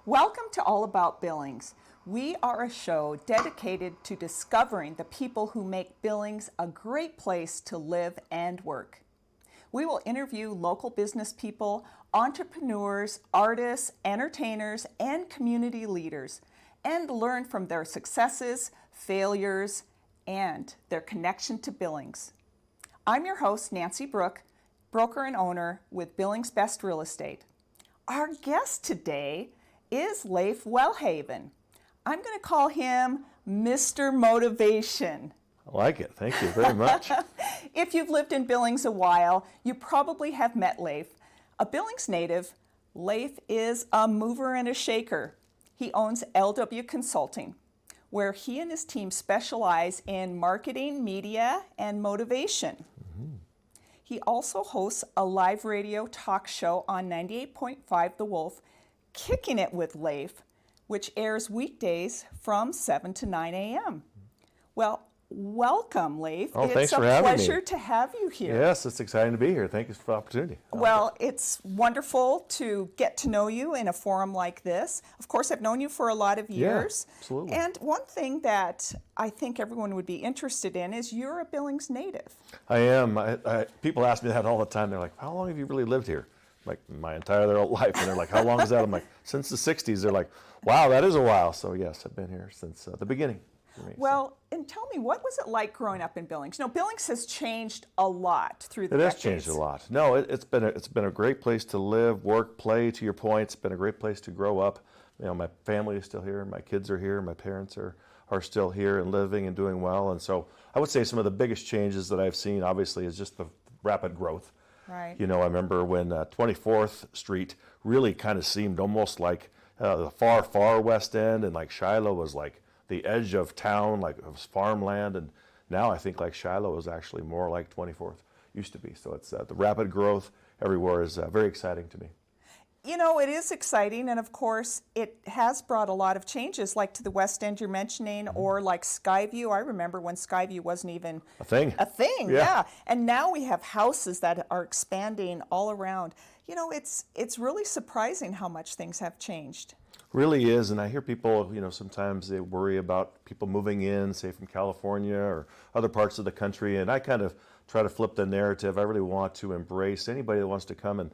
Welcome to All About Billings. We are a show dedicated to discovering the people who make Billings a great place to live and work. We will interview local business people, entrepreneurs, artists, entertainers, and community leaders, and learn from their successes, failures, and their connection to Billings. I'm your host, Nancy Brook, broker and owner with Billings Best Real Estate. Our guest today is Leif Welhaven. I'm going to call him Mr. Motivation. I like it. Thank you very much. If you've lived in Billings a while, you probably have met Leif. A Billings native, Leif is a mover and a shaker. He owns LW Consulting, where he and his team specialize in marketing, media, and motivation. He also hosts a live radio talk show on 98.5 The Wolf, Kicking It with Leif, which airs weekdays from 7 to 9 a.m. Well, welcome, Leif. Thanks for having me. It's a pleasure to have you here. Yes, it's exciting to be here. Thank you for the opportunity. Well, it's wonderful to get to know you in a forum like this. Of course, I've known you for a lot of years. Yeah, absolutely. And one thing that I think everyone would be interested in is you're a Billings native. I am. People ask me that all the time. They're like, how long have you really lived here? Like my entire life. And they're like, how long is that? I'm like, since the 60s. They're like, wow, that is a while. So yes, I've been here since the beginning. For me, well, and tell me, what was it like growing up in Billings? You know, Billings has changed a lot through the decades. It has changed a lot. No, it's been a great place to live, work, play. To your point, it's been a great place to grow up. You know, my family is still here, my kids are here, my parents are still here and living and doing well. And so I would say some of the biggest changes that I've seen, obviously, is just the rapid growth. Right. You know, I remember when 24th Street really kind of seemed almost like the far West End, and like Shiloh was like the edge of town, like it was farmland, and now I think like Shiloh is actually more like 24th used to be. So it's the rapid growth everywhere is very exciting to me. You know, it is exciting, and of course, it has brought a lot of changes, like to the West End you're mentioning, or like Skyview. I remember when Skyview wasn't even a thing. Yeah. And now we have houses that are expanding all around. You know, it's really surprising how much things have changed. Really is, and I hear people, you know, sometimes they worry about people moving in, say from California or other parts of the country, and I kind of try to flip the narrative. I really want to embrace anybody that wants to come and,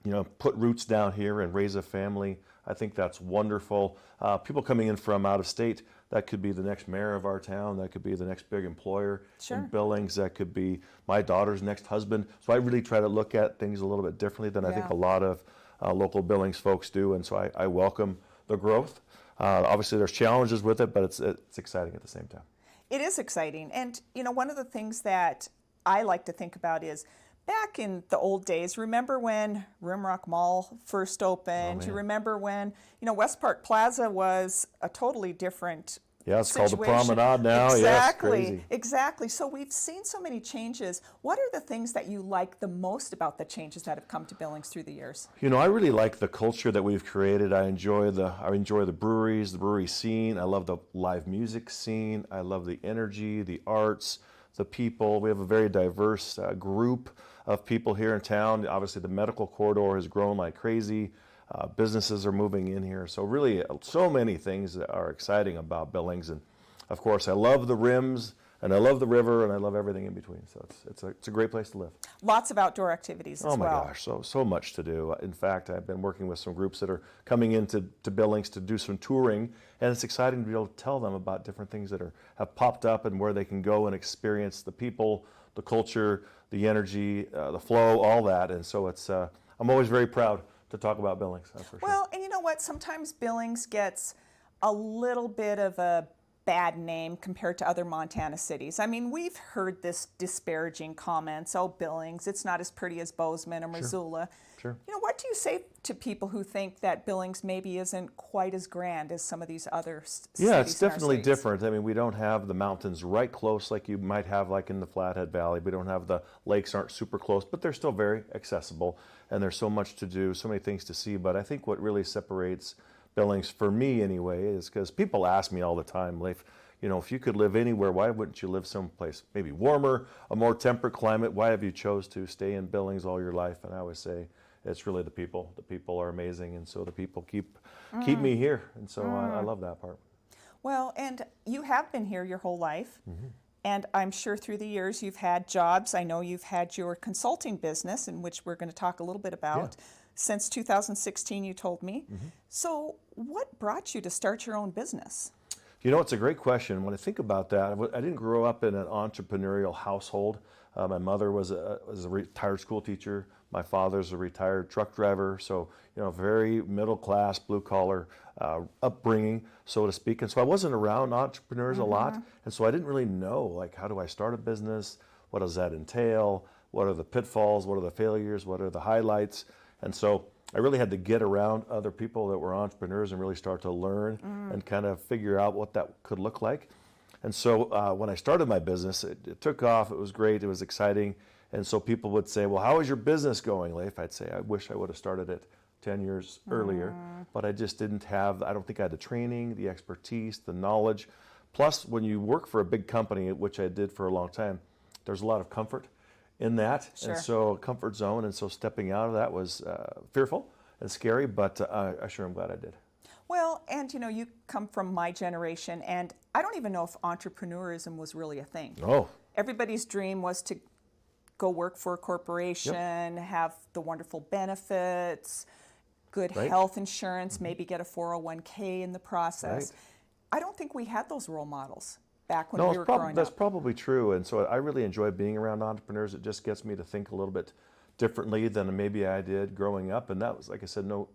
you know, put roots down here and raise a family. I think that's wonderful. People coming in from out of state, that could be the next mayor of our town, that could be the next big employer in Billings, that could be my daughter's next husband. So I really try to look at things a little bit differently than I think a lot of local Billings folks do, and so I welcome the growth. Obviously there's challenges with it, but it's exciting at the same time. It is exciting, and you know, one of the things that I like to think about is back in the old days, remember when Rimrock Mall first opened? You remember when, you know, West Park Plaza was a totally different it's situation. Called the Promenade now. Exactly, exactly. So we've seen so many changes. What are the things that you like the most about the changes that have come to Billings through the years? You know, I really like the culture that we've created. I enjoy the breweries, the brewery scene. I love the live music scene. I love the energy, the arts, the people. We have a very diverse group of people here in town. Obviously, the medical corridor has grown like crazy. Businesses are moving in here. So really, so many things that are exciting about Billings. And of course, I love the rims, and I love the river, and I love everything in between. So it's a great place to live. Lots of outdoor activities as well. Oh my gosh, so much to do. In fact, I've been working with some groups that are coming into Billings to do some touring, and it's exciting to be able to tell them about different things that have popped up and where they can go and experience the people, the culture, the energy, the flow, all that. And so I'm always very proud to talk about Billings, that's for sure. Well, and you know what? Sometimes Billings gets a little bit of a bad name compared to other Montana cities. I mean, we've heard this disparaging comments, oh, Billings, it's not as pretty as Bozeman or Missoula. Sure. You know, what do you say to people who think that Billings maybe isn't quite as grand as some of these other cities? Yeah, it's definitely different. I mean, we don't have the mountains right close like you might have like in the Flathead Valley. We don't have the lakes aren't super close, but they're still very accessible, and there's so much to do, so many things to see. But I think what really separates Billings, for me anyway, is because people ask me all the time, Leif, you know, if you could live anywhere, why wouldn't you live someplace maybe warmer, a more temperate climate? Why have you chose to stay in Billings all your life? And I always say, it's really the people. The people are amazing, and so the people keep me here, and so I love that part. Well, and you have been here your whole life. And I'm sure through the years you've had jobs. I know you've had your consulting business, in which we're going to talk a little bit about, since 2016, you told me. So what brought you to start your own business? You know, it's a great question. When I think about that, I didn't grow up in an entrepreneurial household. My mother was a retired school teacher. My father's a retired truck driver. So, you know, very middle class, blue collar upbringing, so to speak. And so I wasn't around entrepreneurs a lot. And so I didn't really know, like, how do I start a business? What does that entail? What are the pitfalls? What are the failures? What are the highlights? And so I really had to get around other people that were entrepreneurs and really start to learn and kind of figure out what that could look like. And so when I started my business, it took off. It was great. It was exciting. And so people would say, well, how is your business going, Leif? I'd say, I wish I would have started it 10 years earlier, but I just didn't have, I don't think I had the training, the expertise, the knowledge. Plus, when you work for a big company, which I did for a long time, there's a lot of comfort in that. Sure. And so comfort zone. And so stepping out of that was fearful and scary, but I sure am glad I did. Well, and you know, you come from my generation, and I don't even know if entrepreneurism was really a thing. Oh, Everybody's dream was to go work for a corporation, have the wonderful benefits, good Right. health insurance, maybe get a 401k in the process. Right. I don't think we had those role models back when no, we were growing that's up. probably true. And so I really enjoy being around entrepreneurs. It just gets me to think a little bit differently than maybe I did growing up. And that was, like I said, no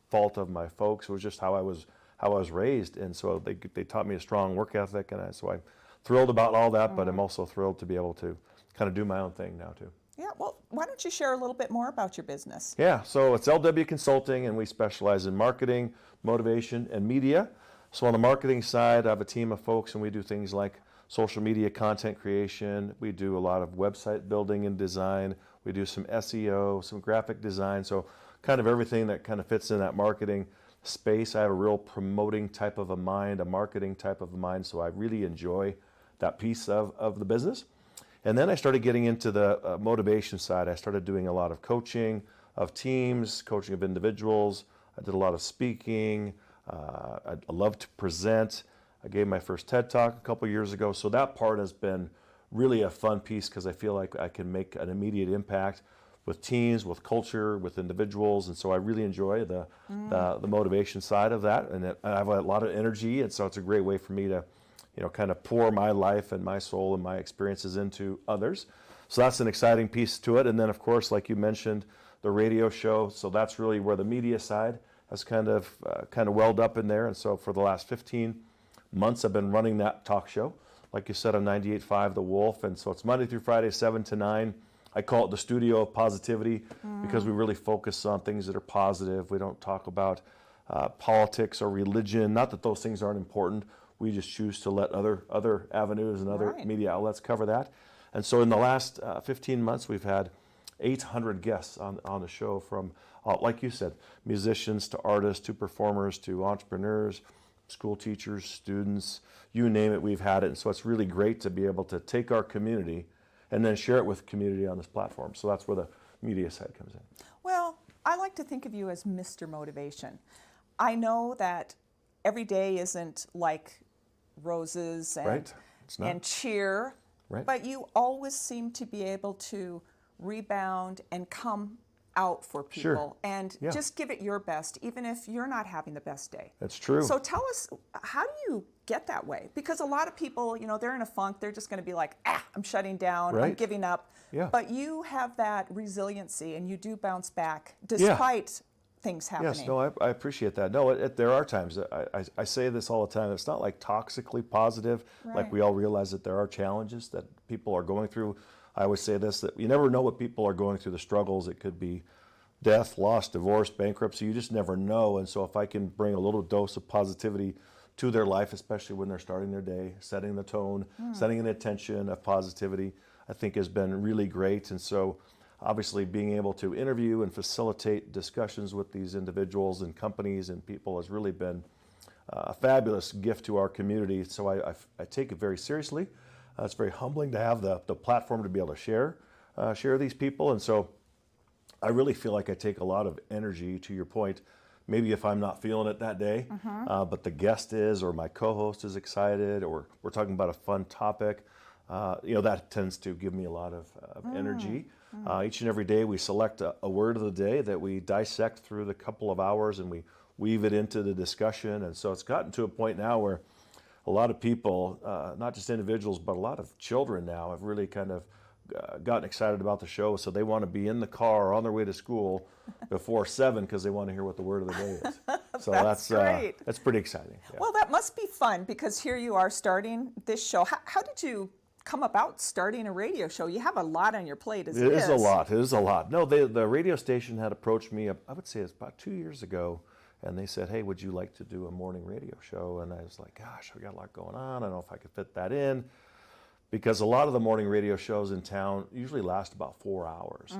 fault of my folks. It was just how I was raised. And so they taught me a strong work ethic. And so I'm thrilled about all that, but I'm also thrilled to be able to kind of do my own thing now too. Yeah, well, why don't you share a little bit more about your business? Yeah, so it's LW Consulting, and we specialize in marketing, motivation, and media. So on the marketing side, I have a team of folks, and we do things like social media content creation. We do a lot of website building and design. We do some SEO, some graphic design. So kind of everything that kind of fits in that marketing space. I have a real promoting type of a mind, a marketing type of a mind. So I really enjoy that piece of the business. And then I started getting into the motivation side. I started doing a lot of coaching of teams, coaching of individuals. I did a lot of speaking. I love to present. I gave my first TED Talk a couple years ago. So that part has been really a fun piece because I feel like I can make an immediate impact with teams, with culture, with individuals. And so I really enjoy the motivation side of that. And I have a lot of energy. And so it's a great way for me to kind of pour my life and my soul and my experiences into others. So that's an exciting piece to it. And then, of course, like you mentioned, the radio show. So that's really where the media side has kind of welled up in there. And so for the last 15 months, I've been running that talk show. Like you said, on 98.5 The Wolf. And so it's Monday through Friday, 7 to 9. I call it the studio of positivity because we really focus on things that are positive. We don't talk about politics or religion. Not that those things aren't important. We just choose to let other avenues and other media outlets cover that. And so in the last 15 months, we've had 800 guests on the show from, like you said, musicians to artists to performers to entrepreneurs, school teachers, students, you name it, we've had it. And so it's really great to be able to take our community and then share it with the community on this platform. So that's where the media side comes in. Well, I like to think of you as Mr. Motivation. I know that every day isn't like roses Right. It's not. and cheer, Right. but you always seem to be able to rebound and come out for people Sure. and Yeah. just give it your best, even if you're not having the best day. That's true. So tell us, how do you get that way? Because a lot of people, they're in a funk. They're just going to be like, I'm shutting down. I'm Right. giving up. Yeah. But you have that resiliency and you do bounce back despite things happening. Yes, no, I appreciate that. No, there are times that I say this all the time. It's not like toxically positive. Right. Like we all realize that there are challenges that people are going through. I always say this, that you never know what people are going through, the struggles. It could be death, loss, divorce, bankruptcy. You just never know. And so if I can bring a little dose of positivity to their life, especially when they're starting their day, setting the tone, setting an intention of positivity, I think has been really great. And so obviously being able to interview and facilitate discussions with these individuals and companies and people has really been a fabulous gift to our community. So I take it very seriously. It's very humbling to have the platform to be able to share these people. And so I really feel like I take a lot of energy, to your point, maybe if I'm not feeling it that day, but the guest is, or my co-host is excited, or we're talking about a fun topic, that tends to give me a lot of energy. Each and every day we select a word of the day that we dissect through the couple of hours, and we weave it into the discussion. And so it's gotten to a point now where a lot of people, not just individuals, but a lot of children now have really kind of gotten excited about the show. So they want to be in the car on their way to school before 7 because they want to hear what the word of the day is. So that's great. That's pretty exciting. Yeah. Well, that must be fun because here you are starting this show. How did you come about starting a radio show? You have a lot on your plate as it is. It is a lot. It is a lot. No, the radio station had approached me, I would say it's about 2 years ago, and they said, hey, would you like to do a morning radio show? And I was like, gosh, I got a lot going on. I don't know if I could fit that in. Because a lot of the morning radio shows in town usually last about 4 hours.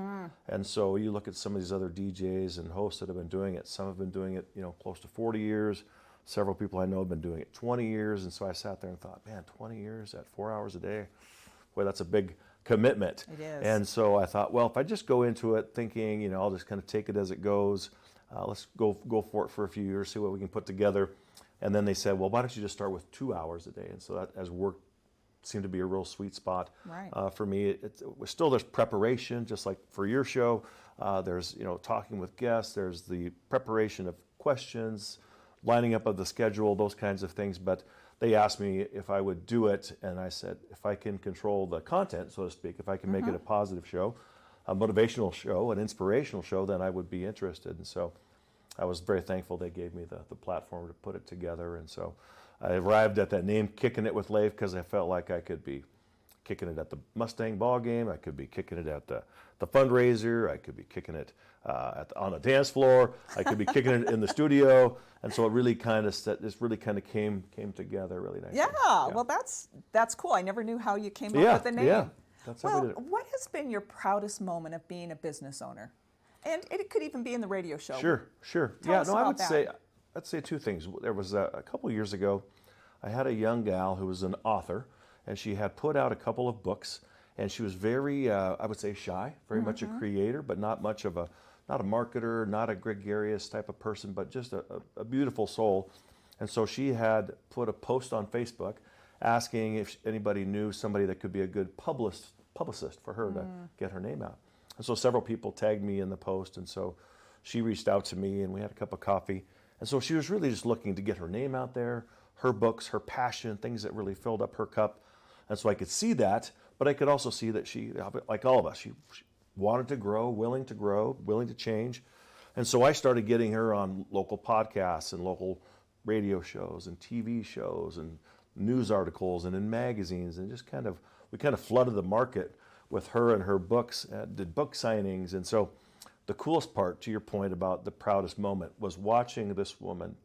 And so you look at some of these other DJs and hosts that have been doing it. Some have been doing it, close to 40 years. Several people I know have been doing it 20 years. And so I sat there and thought, man, 20 years at 4 hours a day, boy, that's a big commitment. It is. And so I thought, well, if I just go into it thinking, I'll just kind of take it as it goes. Let's go for it for a few years, see what we can put together. And then they said, well, why don't you just start with 2 hours a day? And so that has worked. Seemed to be a real sweet spot for me. There's preparation, just like for your show. There's talking with guests. There's the preparation of questions, lining up of the schedule, those kinds of things. But they asked me if I would do it, and I said if I can control the content, so to speak, if I can make it a positive show, a motivational show, an inspirational show, then I would be interested. And so I was very thankful they gave me the platform to put it together. And so I arrived at that name, Kicking It with Leif, because I felt like I could be kicking it at the Mustang ball game. I could be kicking it at the fundraiser. I could be kicking it on the dance floor. I could be kicking it in the studio. And so it really kind of came together really nicely. Yeah, well, that's cool. I never knew how you came up with the name. Yeah, that's how we did it. What has been your proudest moment of being a business owner? And it could even be in the radio show. Sure. Tell us about that. I'd say two things. There was a couple of years ago, I had a young gal who was an author, and she had put out a couple of books, and she was very, I would say, shy, very much a creator, but not much of not a marketer, not a gregarious type of person, but just a beautiful soul. And so she had put a post on Facebook asking if anybody knew somebody that could be a good publicist for her to get her name out. And so several people tagged me in the post, and so she reached out to me, and we had a cup of coffee. And so she was really just looking to get her name out there, her books, her passion, things that really filled up her cup. And so I could see that, but I could also see that she, like all of us, she wanted to grow, willing to change. And so I started getting her on local podcasts and local radio shows and TV shows and news articles and in magazines, and we kind of flooded the market with her and her books, did book signings. And so the coolest part, to your point about the proudest moment, was watching this woman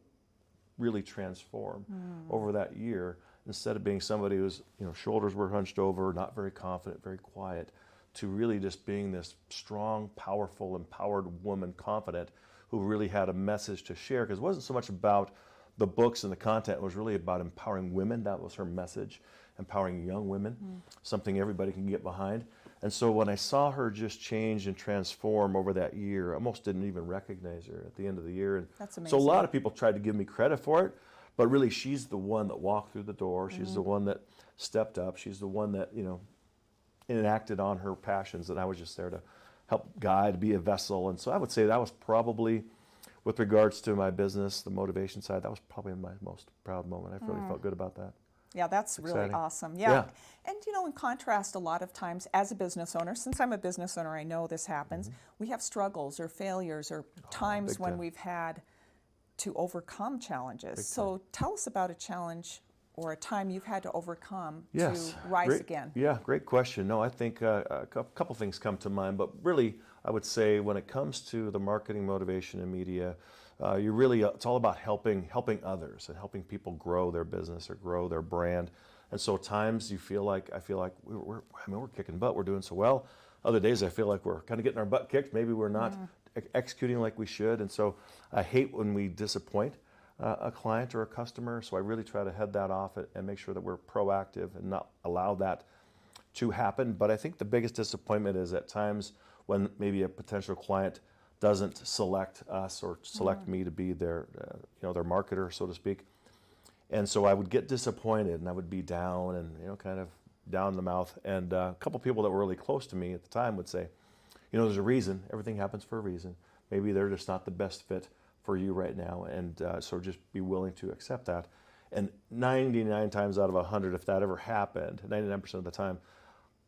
really transform over that year. Instead of being somebody whose shoulders were hunched over, not very confident, very quiet, to really just being this strong, powerful, empowered woman, confident, who really had a message to share. Because it wasn't so much about the books and the content, it was really about empowering women. That was her message, empowering young women, something everybody can get behind. And so when I saw her just change and transform over that year, I almost didn't even recognize her at the end of the year. And that's amazing. So a lot of people tried to give me credit for it, but really she's the one that walked through the door. She's the one that stepped up. She's the one that, enacted on her passions, and I was just there to help guide, be a vessel. And so I would say that was probably, with regards to my business, the motivation side, that was probably my most proud moment. I really felt good about that. Yeah, that's really Exciting. awesome. Yeah. And in contrast, a lot of times as a business owner, since I'm a business owner, I know this happens, we have struggles or failures or times when we've had to overcome challenges. So tell us about a challenge or a time you've had to overcome to rise again. Yeah, great question. No, I think a couple things come to mind, but really I would say when it comes to the marketing, motivation, and media, it's all about helping others and helping people grow their business or grow their brand. And so times I feel like we're kicking butt, we're doing so well. Other days I feel like we're kind of getting our butt kicked. Maybe we're not executing like we should. And so I hate when we disappoint a client or a customer. So I really try to head that off and make sure that we're proactive and not allow that to happen. But I think the biggest disappointment is at times when maybe a potential client doesn't select us or select me to be their, their marketer, so to speak. And so I would get disappointed, and I would be down and, kind of down in the mouth. And a couple people that were really close to me at the time would say, there's a reason. Everything happens for a reason. Maybe they're just not the best fit for you right now. And so just be willing to accept that. And 99 times out of 100, if that ever happened, 99% of the time,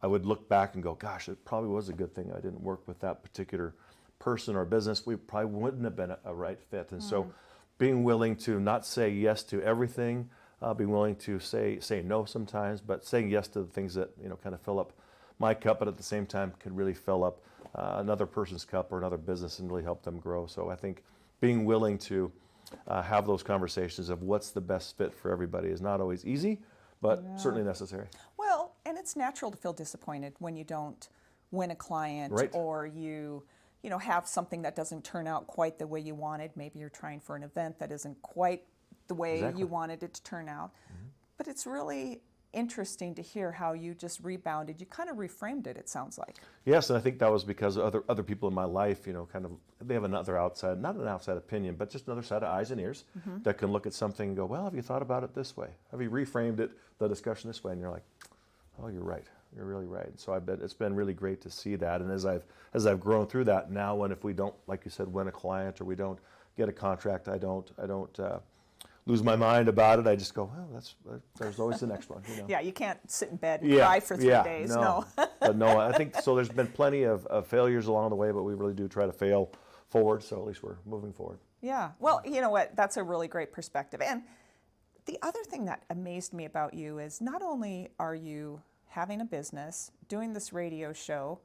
I would look back and go, gosh, it probably was a good thing I didn't work with that particular person or business. We probably wouldn't have been a right fit. And so being willing to not say yes to everything, being willing to say no sometimes, but saying yes to the things that, kind of fill up my cup, but at the same time could really fill up another person's cup or another business and really help them grow. So I think being willing to have those conversations of what's the best fit for everybody is not always easy, but certainly necessary. Well, and it's natural to feel disappointed when you don't win a client, Right. or you have something that doesn't turn out quite the way you wanted. Maybe you're trying for an event that isn't quite the way Exactly. you wanted it to turn out. But it's really interesting to hear how you just rebounded. You kind of reframed it sounds like. Yes, and I think that was because other people in my life, kind of, they have another outside, not an outside opinion, but just another set of eyes and ears that can look at something and go, well, have you thought about it this way? Have you reframed it, the discussion this way? And you're like, oh, you're right. You're really right. So I bet it's been really great to see that. And as I've grown through that, now and if we don't, like you said, win a client or we don't get a contract, I don't lose my mind about it. I just go, well, there's always the next one. Yeah, you can't sit in bed and cry for 3 days. No. But no, I think so. There's been plenty of failures along the way, but we really do try to fail forward. So at least we're moving forward. Yeah. Well, you know what? That's a really great perspective. And the other thing that amazed me about you is not only are you having a business, doing this radio show,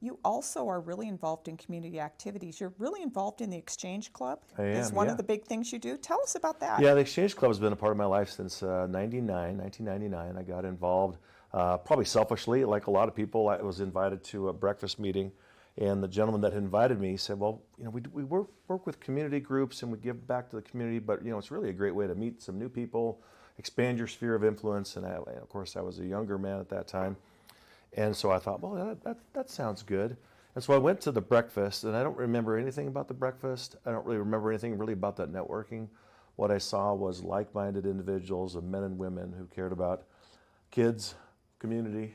you also are really involved in community activities. You're really involved in the Exchange Club. I am, It's one of the big things you do. Tell us about that. Yeah, the Exchange Club has been a part of my life since 1999. I got involved probably selfishly, like a lot of people. I was invited to a breakfast meeting, and the gentleman that invited me said, well, we work with community groups and we give back to the community, but it's really a great way to meet some new people, expand your sphere of influence. And of course, I was a younger man at that time. And so I thought, well, that sounds good. And so I went to the breakfast, and I don't remember anything about the breakfast. I don't really remember anything really about that networking. What I saw was like-minded individuals of men and women who cared about kids, community,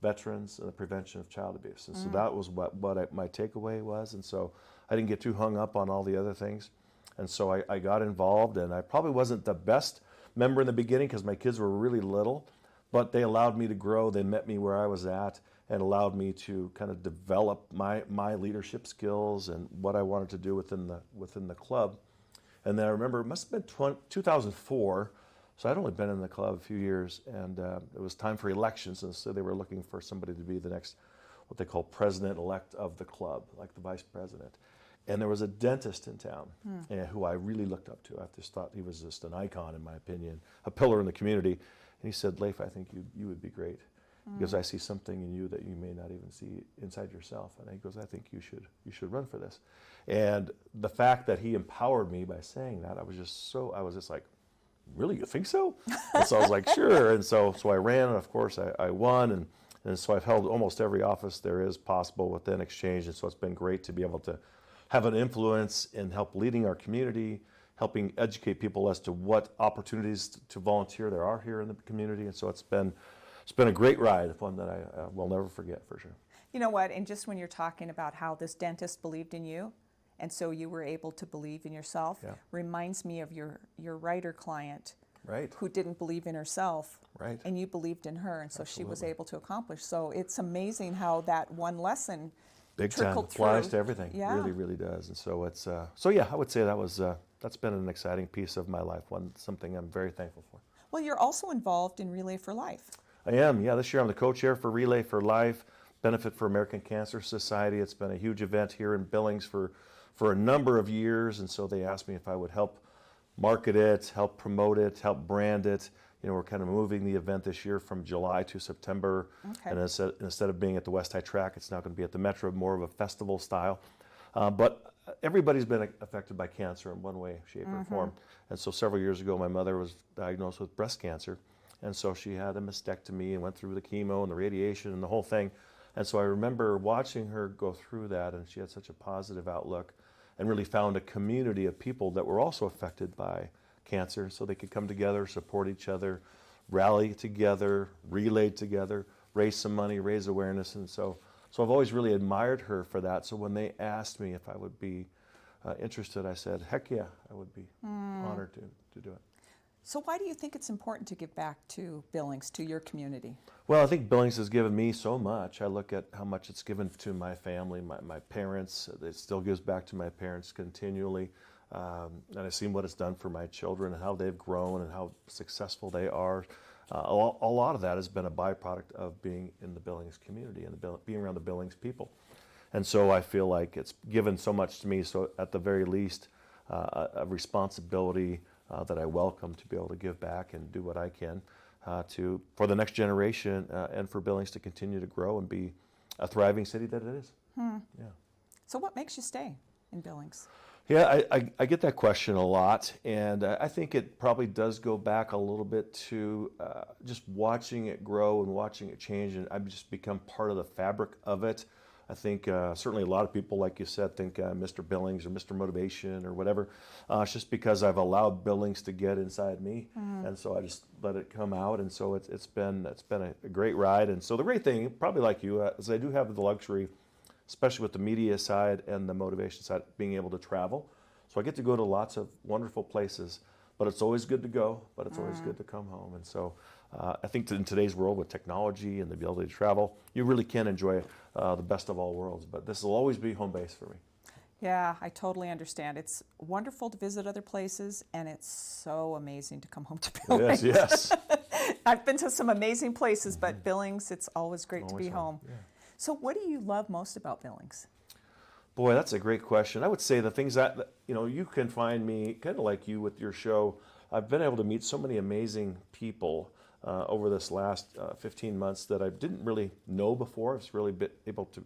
veterans, and the prevention of child abuse. And so that was what my takeaway was. And so I didn't get too hung up on all the other things. And so I got involved, and I probably wasn't the best member in the beginning because my kids were really little. But they allowed me to grow. They met me where I was at and allowed me to kind of develop my leadership skills and what I wanted to do within the club. And then I remember it must have been 2004, so I'd only been in the club a few years, and it was time for elections, and so they were looking for somebody to be the next, what they call president-elect of the club, like the vice president. And there was a dentist in town who I really looked up to. I just thought he was just an icon, in my opinion, a pillar in the community. And he said, Leif, I think you would be great because I see something in you that you may not even see inside yourself. And he goes, I think you should run for this. And the fact that he empowered me by saying that, I was just like, really, you think so? And so I was like, sure. And so I ran, and of course I won. And so I've held almost every office there is possible within Exchange. And so it's been great to be able to have an influence and help leading our community, helping educate people as to what opportunities to volunteer there are here in the community. And so it's been a great ride, one that I will never forget for sure. You know what, and just when you're talking about how this dentist believed in you, and so you were able to believe in yourself, reminds me of your writer client who didn't believe in herself, and you believed in her, and so she was able to accomplish. So it's amazing how that one lesson Big time applies to everything. Yeah. Really, really does. And so it's I would say that's been an exciting piece of my life. Something I'm very thankful for. Well, you're also involved in Relay for Life. I am. Yeah, this year I'm the co-chair for Relay for Life, Benefit for American Cancer Society. It's been a huge event here in Billings for a number of years, and so they asked me if I would help market it, help promote it, help brand it. We're kind of moving the event this year from July to September. Okay. And instead of being at the West High Track, it's now going to be at the Metro, more of a festival style. But everybody's been affected by cancer in one way, shape, or form. And so several years ago, my mother was diagnosed with breast cancer. And so she had a mastectomy and went through the chemo and the radiation and the whole thing. And so I remember watching her go through that, and she had such a positive outlook and really found a community of people that were also affected by cancer, so they could come together, support each other, rally together, relay together, raise some money, raise awareness. And so I've always really admired her for that. So when they asked me if I would be interested, I said, heck yeah, I would be honored to do it. So why do you think it's important to give back to Billings, to your community? Well, I think Billings has given me so much. I look at how much it's given to my family, my parents. It still gives back to my parents continually. And I've seen what it's done for my children and how they've grown and how successful they are. A lot of that has been a byproduct of being in the Billings community and being around the Billings people. And so I feel like it's given so much to me, so at the very least, a responsibility that I welcome to be able to give back and do what I can for the next generation and for Billings to continue to grow and be a thriving city that it is. Yeah. So what makes you stay in Billings? Yeah, I get that question a lot, and I think it probably does go back a little bit to just watching it grow and watching it change, and I've just become part of the fabric of it. I think certainly a lot of people, like you said, think Mr. Billings or Mr. Motivation or whatever. It's just because I've allowed Billings to get inside me, and so I just let it come out, and so it's been a great ride. And so the great thing, probably like you, is I do have the luxury, especially with the media side and the motivation side, being able to travel. So I get to go to lots of wonderful places, but it's always good to go, but it's always good to come home. And so I think that in today's world with technology and the ability to travel, you really can enjoy the best of all worlds, but this will always be home base for me. Yeah, I totally understand. It's wonderful to visit other places, and it's so amazing to come home to Billings. Yes, yes. I've been to some amazing places, but Billings, it's always great to be home. Yeah. So what do you love most about Billings? Boy, that's a great question. I would say the things that, you can find me kind of like you with your show. I've been able to meet so many amazing people over this last 15 months that I didn't really know before. It's really been able to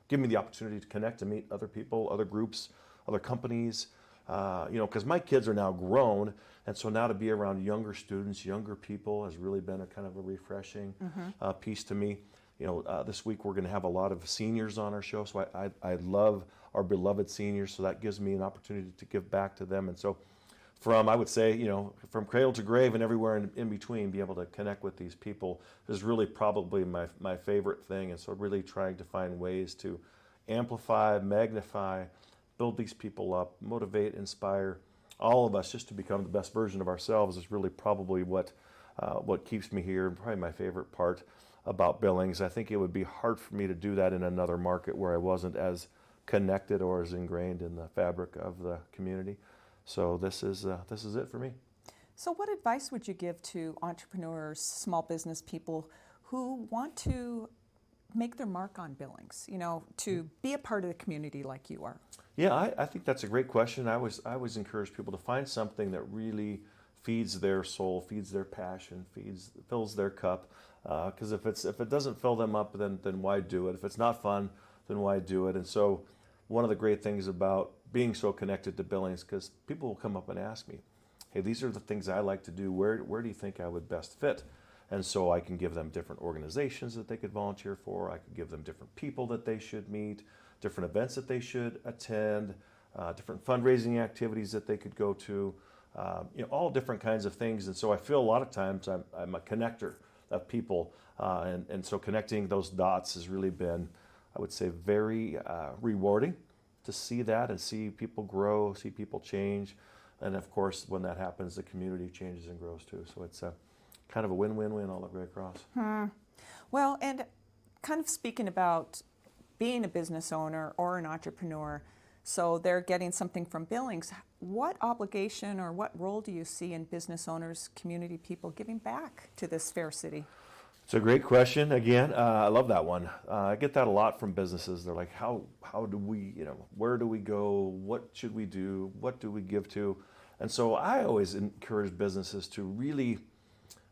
give me the opportunity to connect and meet other people, other groups, other companies, because my kids are now grown. And so now to be around younger students, younger people has really been a kind of a refreshing piece to me. This week we're going to have a lot of seniors on our show, so I love our beloved seniors, so that gives me an opportunity to give back to them. And so I would say, from cradle to grave and everywhere in between, be able to connect with these people is really probably my favorite thing. And so really trying to find ways to amplify, magnify, build these people up, motivate, inspire all of us just to become the best version of ourselves is really probably what keeps me here, and probably my favorite part about Billings. I think it would be hard for me to do that in another market where I wasn't as connected or as ingrained in the fabric of the community. So this is it for me. So what advice would you give to entrepreneurs, small business people who want to make their mark on Billings, to be a part of the community like you are? Yeah, I think that's a great question. I always encourage people to find something that really feeds their soul, feeds their passion, fills their cup. Because if it doesn't fill them up, then why do it? If it's not fun, then why do it? And so one of the great things about being so connected to Billings, because people will come up and ask me, hey, these are the things I like to do. Where do you think I would best fit? And so I can give them different organizations that they could volunteer for. I could give them different people that they should meet, different events that they should attend, different fundraising activities that they could go to, all different kinds of things. And so I feel a lot of times I'm a connector of people, and so connecting those dots has really been, I would say, very rewarding to see that and see people grow, see people change, and of course when that happens the community changes and grows too. So it's kind of a win-win-win all the way across. Well, and kind of speaking about being a business owner or an entrepreneur, so they're getting something from Billings, what obligation or what role do you see in business owners, community people giving back to this fair city? It's a great question. Again, I love that one. I get that a lot from businesses. They're like, how do we, where do we go? What should we do? What do we give to? And so I always encourage businesses to really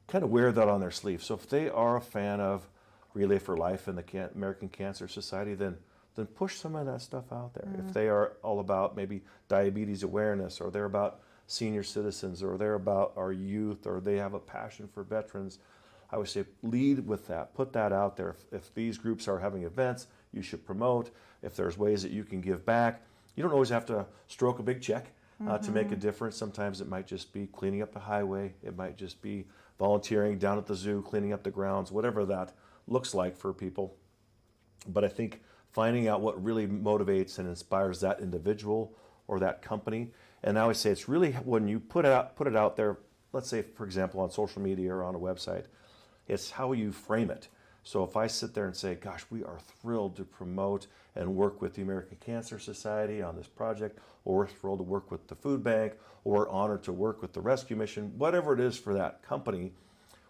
kind of wear that on their sleeve. So if they are a fan of Relay for Life and the American Cancer Society, then push some of that stuff out there. If they are all about maybe diabetes awareness, or they're about senior citizens, or they're about our youth, or they have a passion for veterans, I would say lead with that, put that out there. If these groups are having events, you should promote. If there's ways that you can give back, you don't always have to stroke a big check to make a difference. Sometimes it might just be cleaning up the highway. It might just be volunteering down at the zoo, cleaning up the grounds, whatever that looks like for people. But I think finding out what really motivates and inspires that individual or that company. And I always say it's really when you put it out there, let's say, for example, on social media or on a website, it's how you frame it. So if I sit there and say, gosh, we are thrilled to promote and work with the American Cancer Society on this project, or we're thrilled to work with the food bank, or we're honored to work with the rescue mission, whatever it is for that company,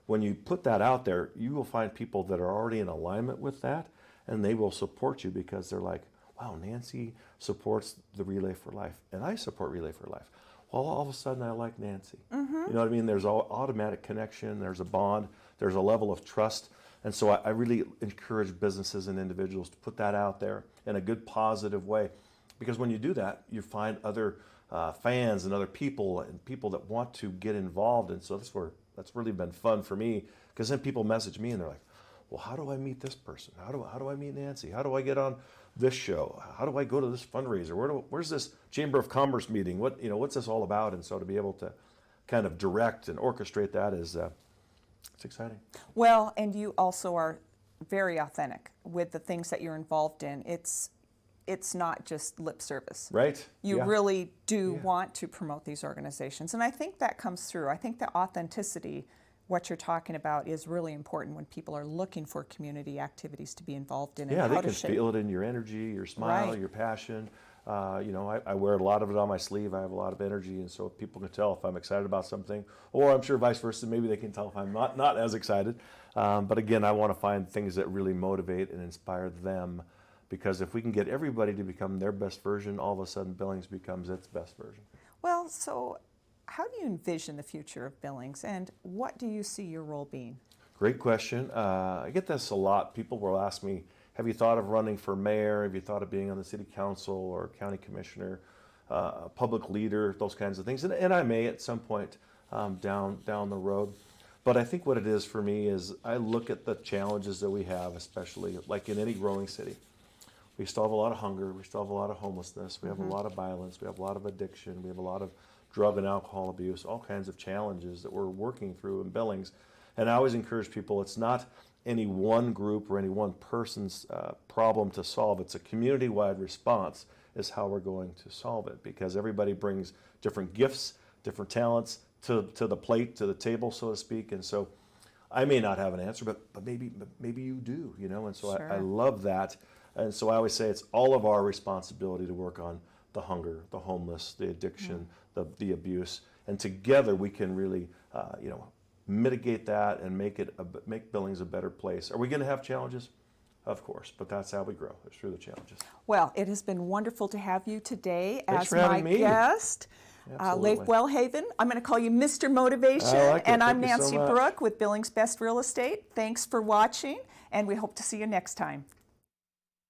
when you put that out there, you will find people that are already in alignment with that, and they will support you because they're like, wow, Nancy supports the Relay for Life, and I support Relay for Life. Well, all of a sudden I like Nancy. You know what I mean? There's an automatic connection, there's a bond, there's a level of trust. And so I really encourage businesses and individuals to put that out there in a good, positive way. Because when you do that, you find other fans and other people and people that want to get involved. And so that's really been fun for me. Because then people message me and they're like, well, how do I meet this person? How do I meet Nancy? How do I get on this show? How do I go to this fundraiser? Where's this Chamber of Commerce meeting? What's this all about? And so to be able to kind of direct and orchestrate that is it's exciting. Well, and you also are very authentic with the things that you're involved in. It's not just lip service. Right. You really do want to promote these organizations. And I think that comes through. I think the authenticity, what you're talking about, is really important when people are looking for community activities to be involved in. Yeah, they can feel it in your energy, your smile, your passion. I wear a lot of it on my sleeve. I have a lot of energy, and so people can tell if I'm excited about something, or I'm sure vice versa, maybe they can tell if I'm not as excited. But again, I want to find things that really motivate and inspire them, because if we can get everybody to become their best version, all of a sudden Billings becomes its best version. Well, so how do you envision the future of Billings, and what do you see your role being? Great question. I get this a lot. People will ask me, have you thought of running for mayor? Have you thought of being on the city council or county commissioner, public leader, those kinds of things? And I may at some point down the road. But I think what it is for me is I look at the challenges that we have, especially like in any growing city. We still have a lot of hunger. We still have a lot of homelessness. We have a lot of violence. We have a lot of addiction. We have a lot of drug and alcohol abuse, all kinds of challenges that we're working through in Billings. And I always encourage people, it's not any one group or any one person's problem to solve. It's a community-wide response is how we're going to solve it, because everybody brings different gifts, different talents to the plate, to the table, so to speak. And so I may not have an answer, but maybe you do, and so I love that. And so I always say it's all of our responsibility to work on the hunger, the homeless, the addiction, the abuse, and together we can really, mitigate that and make Billings a better place. Are we going to have challenges? Of course, but that's how we grow. It's through the challenges. Well, it has been wonderful to have you today Thanks as my guest. Leif Welhaven. I'm going to call you Mr. Motivation. And I'm Nancy Brooke with Billings Best Real Estate. Thanks for watching, and we hope to see you next time.